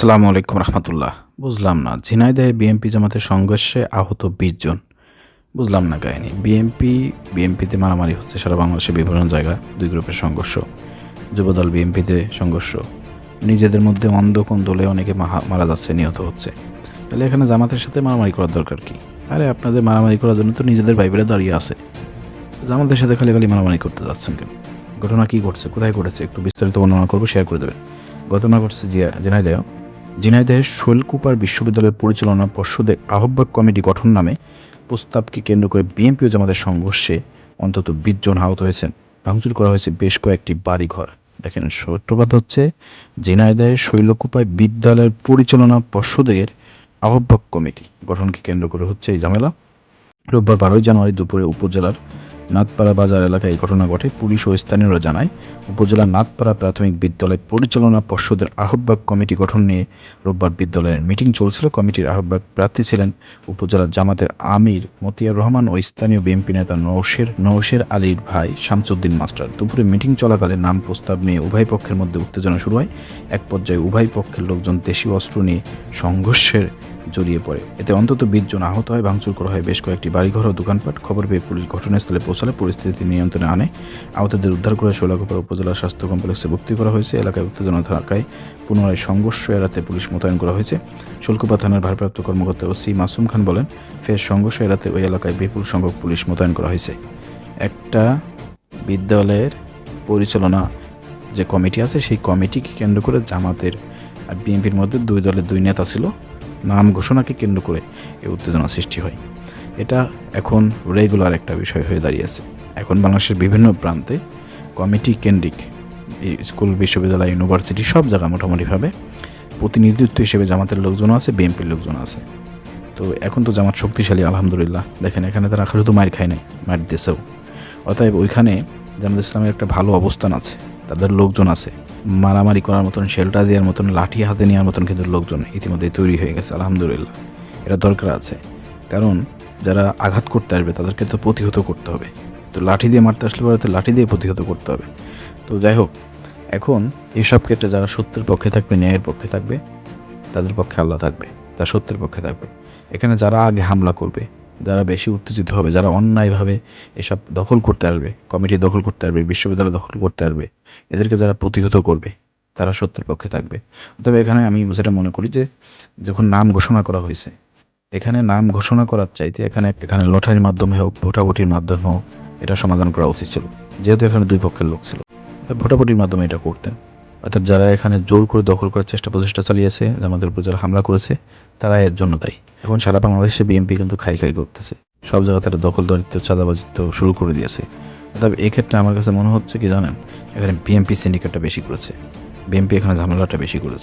আসসালামু আলাইকুম রহমতুল্লাহ। বুঝলাম না, ঝিনাইদহে বিএনপি জামাতের সংঘর্ষে আহত 20 জন। বুঝলাম না কাহিনি। বিএনপিতে মারামারি হচ্ছে সারা বাংলাদেশে বিভিন্ন জায়গা, দুই গ্রুপের সংঘর্ষ। যুবদল বিএনপিতে সংঘর্ষ, নিজেদের মধ্যে অন্ধ দলে অনেকে মারা যাচ্ছে, নিহত হচ্ছে। তাহলে এখানে জামাতের সাথে মারামারি করার দরকার কি? আরে আপনাদের মারামারি করার জন্য তো নিজেদের ভাইবেরা দাঁড়িয়ে আছে, জামাতের সাথে খালি খালি মারামারি করতে যাচ্ছেন কেন? ঘটনা কি ঘটছে, কোথায় ঘটেছে, একটু বিস্তারিত বর্ণনা করবো, শেয়ার করে দেবেন। ঘটনা ঘটছে ঝিনাইদহের শৈলকুপার বিশ্ববিদ্যালয়ের পরিচালনা পর্ষদের আহ্বায়ক কমিটি গঠন নামে প্রস্তাবকে কেন্দ্র করে বিএনপি ও জামাতের সংঘর্ষে অন্তত 20 জন আহত হয়েছেন। ভাঙচুর করা হয়েছে বেশ কয়েকটি বাড়িঘর। দেখেন, সূত্রপাত হচ্ছে ঝিনাইদহের শৈলকুপায় বিদ্যালয়ের পরিচালনা পর্ষদের আহ্বায়ক কমিটি গঠনকে কেন্দ্র করে হচ্ছে এই ঝামেলা। রোববার 12 জানুয়ারি দুপুরে উপজেলার নাথপাড়া বাজার এলাকায় এই ঘটনা ঘটে। পুলিশ ও স্থানীয়রা জানায়, উপজেলার নাথপাড়া প্রাথমিক বিদ্যালয় পরিচালনা পর্ষদের আহ্বায়ক কমিটি গঠন নিয়ে রোববার বিদ্যালয়ের মিটিং চলছিল। কমিটির আহ্বায়ক প্রার্থী ছিলেন উপজেলার জামাতের আমির মতিয়ার রহমান ও স্থানীয় বিএনপি নেতা নওশের আলীর ভাই শামসুদ্দিন মাস্টার। দুপুরে মিটিং চলাকালে নাম প্রস্তাব নিয়ে উভয় পক্ষের মধ্যে উত্তেজনা শুরু হয়। এক পর্যায়ে উভয় পক্ষের লোকজন দেশীয় অস্ত্র নিয়ে সংঘর্ষের জড়িয়ে পড়ে। এতে অন্তত 20 জন আহত হয়। ভাঙচুর করা হয় বেশ কয়েকটি বাড়িঘর ও দোকানপাট। খবর পেয়ে পুলিশ ঘটনাস্থলে পৌঁছালে পরিস্থিতি নিয়ন্ত্রণে আনে। আহতদের উদ্ধার করে শৈলকুপা উপজেলা স্বাস্থ্য কমপ্লেক্সে ভর্তি করা হয়েছে। এলাকায় উত্তেজনা থাকায় পুনরায় সংঘর্ষ এড়াতে পুলিশ মোতায়েন করা হয়েছে। শৈলকুপা থানার ভারপ্রাপ্ত কর্মকর্তা ওসি মাসুম খান বলেন, ফের সংঘর্ষ এড়াতে ওই এলাকায় বিপুল সংখ্যক পুলিশ মোতায়েন করা হয়েছে। একটা বিদ্যালয়ের পরিচালনা যে কমিটি আছে, সেই কমিটিকে কেন্দ্র করে জামাতের আর বিএনপির মধ্যে দুই দলের দুই নেতা ছিল। নাম ঘোষণাকে কেন্দ্র করে এই উত্তেজনা সৃষ্টি হয়। এটা এখন রেগুলার একটা বিষয় হয়ে দাঁড়িয়েছে। এখন বাংলাদেশের বিভিন্ন প্রান্তে কমিটি কেন্দ্রিক স্কুল, বিশ্ববিদ্যালয়, ইউনিভার্সিটি সব জায়গায় মোটামুটিভাবে প্রতিনিধিত্ব হিসেবে জামাতের লোকজন আছে, বিএনপির লোকজন আছে। তো এখন তো জামাত শক্তিশালী, আলহামদুলিল্লাহ। দেখেন, এখানে তারা শুধু মার খায় নাই, মার দিয়েছেও। অতএব ওইখানে জামাত ইসলামের একটা ভালো অবস্থান আছে, তাদের লোকজন আছে। মারামারি করার মতন, শেল্টার দেওয়ার মতন, লাঠি হাতে নেওয়ার মতন কিন্তু লোকজন ইতিমধ্যে তৈরি হয়ে গেছে, আলহামদুলিল্লাহ। এটা দরকার আছে, কারণ যারা আঘাত করতে আসবে তাদেরকে তো প্রতিহত করতে হবে। তো লাঠি দিয়ে মারতে আসলে পরে তো লাঠি দিয়ে প্রতিহত করতে হবে। তো যাই হোক, এখন এইসব ক্ষেত্রে যারা সত্যের পক্ষে থাকবে, ন্যায়ের পক্ষে থাকবে, তাদের পক্ষে আল্লাহ থাকবে, তার সত্যের পক্ষে থাকবে। এখানে যারা আগে হামলা করবে, যারা বেশি উত্তেজিত হবে, যারা অন্যায়ভাবে এসব দখল করতে আসবে, কমিটি দখল করতে আসবে, বিশ্ববিদ্যালয় দখল করতে আসবে, এদেরকে যারা প্রতিহত করবে, তারা সত্যের পক্ষে থাকবে। তবে এখানে আমি যেটা মনে করি যে, যখন নাম ঘোষণা করা হয়েছে, এখানে নাম ঘোষণা করার চাইতে এখানে লটারির মাধ্যমে হোক, ভোটাভুটির মাধ্যমে হোক, এটা সমাধান করা উচিত ছিল। যেহেতু এখানে দুই পক্ষের লোক ছিল, ভোটাভুটির মাধ্যমে এটা করতেন। অর্থাৎ যারা এখানে জোর করে দখল করার প্রচেষ্টা চালিয়েছে, আমাদের উপর যারা হামলা করেছে, তারা এর জন্য দায়ী। এখন সারা বাংলাদেশে বিএনপি কিন্তু খাই করতেছে, সব জায়গায় তারা দখল দারিত্ব, চাঁদাবাজিত্ব শুরু করে দিয়েছে। তবে এক্ষেত্রে আমার কাছে মনে হচ্ছে কি জানেন, এখানে বিএনপি সিন্ডিকেটটা বেশি করেছে, বিএনপি এখানে ঝামেলাটা বেশি করেছে।